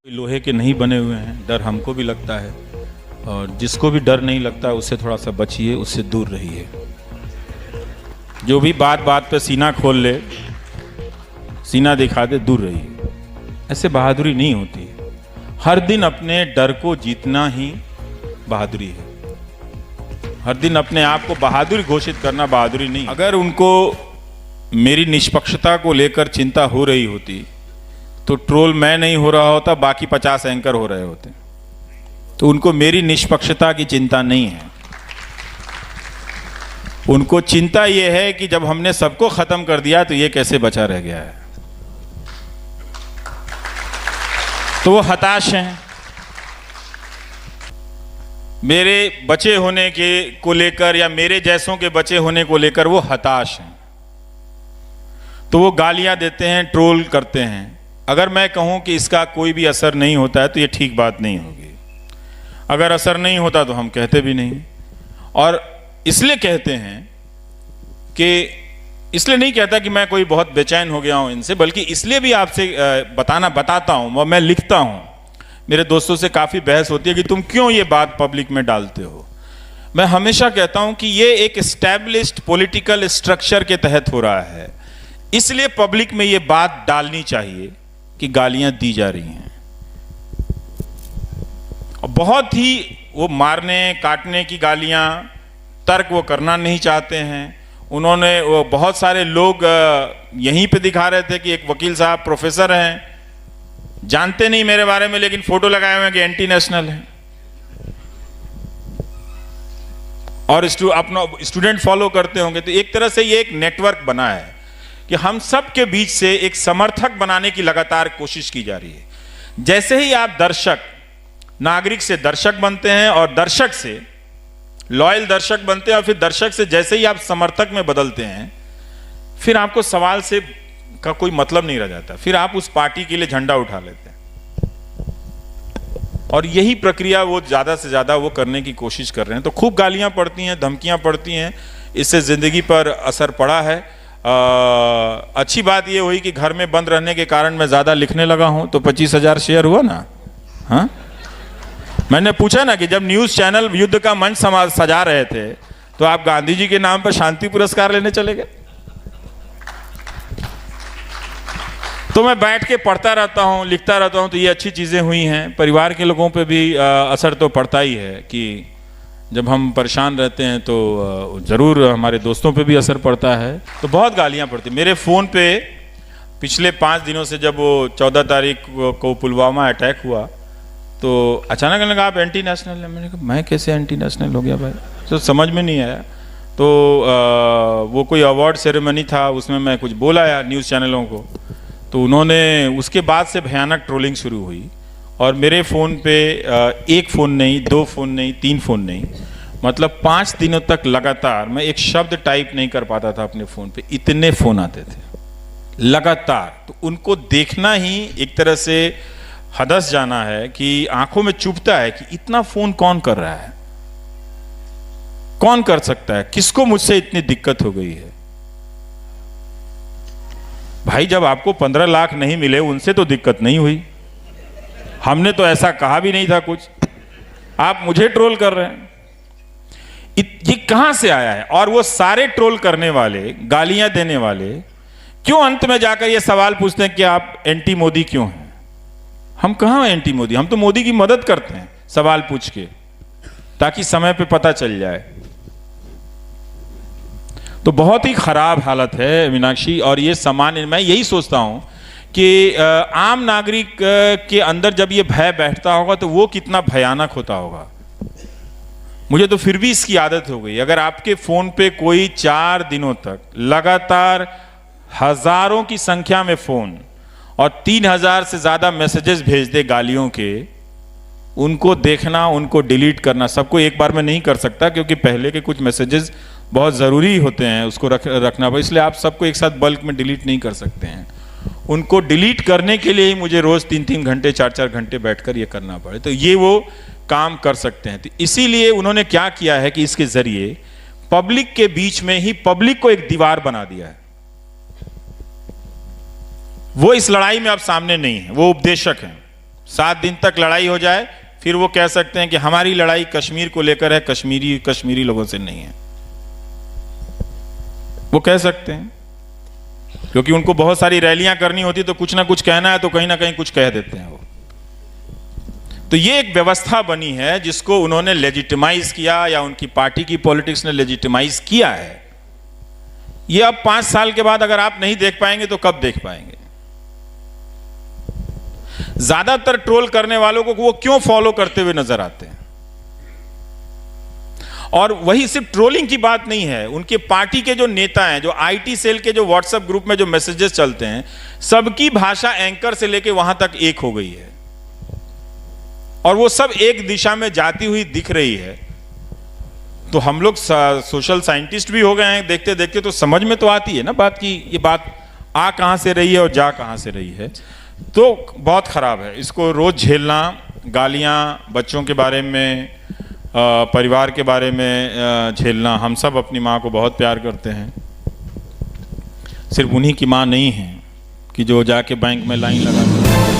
लोहे के नहीं बने हुए हैं, डर हमको भी लगता है, और जिसको भी डर नहीं लगता उससे थोड़ा सा बचिए, उससे दूर रहिए। जो भी बात बात पे सीना खोल ले, सीना दिखा दे, दूर रहिए। ऐसे बहादुरी नहीं होती। हर दिन अपने डर को जीतना ही बहादुरी है। हर दिन अपने आप को बहादुर घोषित करना बहादुरी नहीं। अगर उनको मेरी निष्पक्षता को लेकर चिंता हो रही होती तो ट्रोल मैं नहीं हो रहा होता, बाकी 50 एंकर हो रहे होते। तो उनको मेरी निष्पक्षता की चिंता नहीं है। उनको चिंता यह है कि जब हमने सबको खत्म कर दिया तो ये कैसे बचा रह गया है। तो वो हताश हैं। मेरे बचे होने के को लेकर या मेरे जैसों के बचे होने को लेकर वो हताश हैं। तो वो गालियां देते हैं, ट्रोल करते हैं। अगर मैं कहूं कि इसका कोई भी असर नहीं होता है तो ये ठीक बात नहीं होगी। अगर असर नहीं होता तो हम कहते भी नहीं। और इसलिए कहते हैं कि इसलिए नहीं कहता कि मैं कोई बहुत बेचैन हो गया हूं इनसे, बल्कि इसलिए भी आपसे बताता हूं। मैं लिखता हूं, मेरे दोस्तों से काफ़ी बहस होती है कि तुम क्यों ये बात पब्लिक में डालते हो। मैं हमेशा कहता हूं कि ये एक एस्टैब्लिश्ड पॉलिटिकल स्ट्रक्चर के तहत हो रहा है, इसलिए पब्लिक में ये बात डालनी चाहिए कि गालियां दी जा रही हैं। और बहुत ही वो मारने काटने की गालियां, तर्क वो करना नहीं चाहते हैं। उन्होंने वो बहुत सारे लोग यहीं पे दिखा रहे थे कि एक वकील साहब प्रोफेसर हैं, जानते नहीं मेरे बारे में, लेकिन फोटो लगाए हुए हैं कि एंटी नेशनल है, और अपना स्टूडेंट फॉलो करते होंगे। तो एक तरह से ये एक नेटवर्क बना है कि हम सब के बीच से एक समर्थक बनाने की लगातार कोशिश की जा रही है। जैसे ही आप दर्शक, नागरिक से दर्शक बनते हैं और दर्शक से लॉयल दर्शक बनते हैं, और फिर दर्शक से जैसे ही आप समर्थक में बदलते हैं, फिर आपको सवाल से का कोई मतलब नहीं रह जाता। फिर आप उस पार्टी के लिए झंडा उठा लेते हैं। और यही प्रक्रिया वो ज्यादा से ज्यादा वो करने की कोशिश कर रहे हैं। तो खूब गालियां पड़ती हैं, धमकियां पड़ती हैं, इससे जिंदगी पर असर पड़ा है। अच्छी बात ये हुई कि घर में बंद रहने के कारण मैं ज्यादा लिखने लगा हूं, तो 25,000 शेयर हुआ ना। हाँ, मैंने पूछा ना कि जब न्यूज चैनल युद्ध का मंच सजा रहे थे तो आप गांधी जी के नाम पर शांति पुरस्कार लेने चले गए। तो मैं बैठ के पढ़ता रहता हूँ, लिखता रहता हूँ, तो ये अच्छी चीजें हुई हैं। परिवार के लोगों पे भी असर तो पड़ता ही है कि जब हम परेशान रहते हैं तो जरूर हमारे दोस्तों पे भी असर पड़ता है। तो बहुत गालियां पड़ती। मेरे फोन पे पिछले 5 दिनों से, जब वो 14 तारीख को पुलवामा अटैक हुआ, तो अचानक लगा आप एंटी नेशनल है। मैंने कहा मैं कैसे एंटी नेशनल हो गया भाई, तो समझ में नहीं आया। तो वो कोई अवार्ड सेरेमनी था, उसमें मैं कुछ बोल आया न्यूज़ चैनलों को, तो उन्होंने उसके बाद से भयानक ट्रोलिंग शुरू हुई। और मेरे फ़ोन पे एक फ़ोन नहीं, 2 फ़ोन नहीं, 3 फ़ोन नहीं, मतलब 5 दिनों तक लगातार मैं एक शब्द टाइप नहीं कर पाता था अपने फ़ोन पे, इतने फ़ोन आते थे लगातार। तो उनको देखना ही एक तरह से हदस जाना है कि आंखों में चुभता है कि इतना फ़ोन कौन कर रहा है, कौन कर सकता है, किसको मुझसे इतनी दिक्कत हो गई है। भाई जब आपको 15 लाख नहीं मिले उनसे तो दिक्कत नहीं हुई, हमने तो ऐसा कहा भी नहीं था कुछ, आप मुझे ट्रोल कर रहे हैं। ये कहां से आया है? और वो सारे ट्रोल करने वाले, गालियां देने वाले क्यों अंत में जाकर ये सवाल पूछते हैं कि आप एंटी मोदी क्यों हैं? हम कहां एंटी मोदी, हम तो मोदी की मदद करते हैं सवाल पूछ के, ताकि समय पे पता चल जाए। तो बहुत ही खराब हालत है मीनाक्षी। और ये सामान्य, मैं यही सोचता हूं कि आम नागरिक के अंदर जब ये भय बैठता होगा तो वो कितना भयानक होता होगा। मुझे तो फिर भी इसकी आदत हो गई। अगर आपके फोन पे कोई 4 दिनों तक लगातार हजारों की संख्या में फोन और 3000 से ज्यादा मैसेजेस भेज दे गालियों के, उनको देखना, उनको डिलीट करना, सबको एक बार में नहीं कर सकता क्योंकि पहले के कुछ मैसेजेस बहुत ज़रूरी होते हैं, उसको रखना, इसलिए आप सबको एक साथ बल्क में डिलीट नहीं कर सकते हैं। उनको डिलीट करने के लिए ही मुझे रोज़ 3-3 घंटे 4-4 घंटे बैठकर ये करना पड़े, तो ये वो काम कर सकते हैं। तो इसीलिए उन्होंने क्या किया है कि इसके ज़रिए पब्लिक के बीच में ही पब्लिक को एक दीवार बना दिया है। वो इस लड़ाई में अब सामने नहीं है, वो उपदेशक हैं। 7 दिन तक लड़ाई हो जाए फिर वो कह सकते हैं कि हमारी लड़ाई कश्मीर को लेकर है, कश्मीरी लोगों से नहीं है। वो कह सकते हैं क्योंकि उनको बहुत सारी रैलियां करनी होती तो कुछ ना कुछ कहना है तो कहीं ना कहीं कुछ कह देते हैं वो। तो ये एक व्यवस्था बनी है जिसको उन्होंने लेजिटिमाइज किया या उनकी पार्टी की पॉलिटिक्स ने लेजिटिमाइज किया है। ये अब 5 साल के बाद अगर आप नहीं देख पाएंगे तो कब देख पाएंगे? ज्यादातर ट्रोल करने वालों को वो क्यों फॉलो करते हुए नजर आते हैं? और वही सिर्फ ट्रोलिंग की बात नहीं है, उनके पार्टी के जो नेता हैं, जो आईटी सेल के जो व्हाट्सएप ग्रुप में जो मैसेजेस चलते हैं, सबकी भाषा एंकर से लेके वहां तक एक हो गई है और वो सब एक दिशा में जाती हुई दिख रही है। तो हम लोग सोशल साइंटिस्ट भी हो गए हैं, देखते देखते तो समझ में तो आती है ना बात की ये बात आ कहां से रही है और जा कहां से रही है। तो बहुत खराब है, इसको रोज झेलना, गालियां बच्चों के बारे में, परिवार के बारे में झेलना। हम सब अपनी माँ को बहुत प्यार करते हैं, सिर्फ उन्हीं की माँ नहीं है कि जो जाके बैंक में लाइन लगा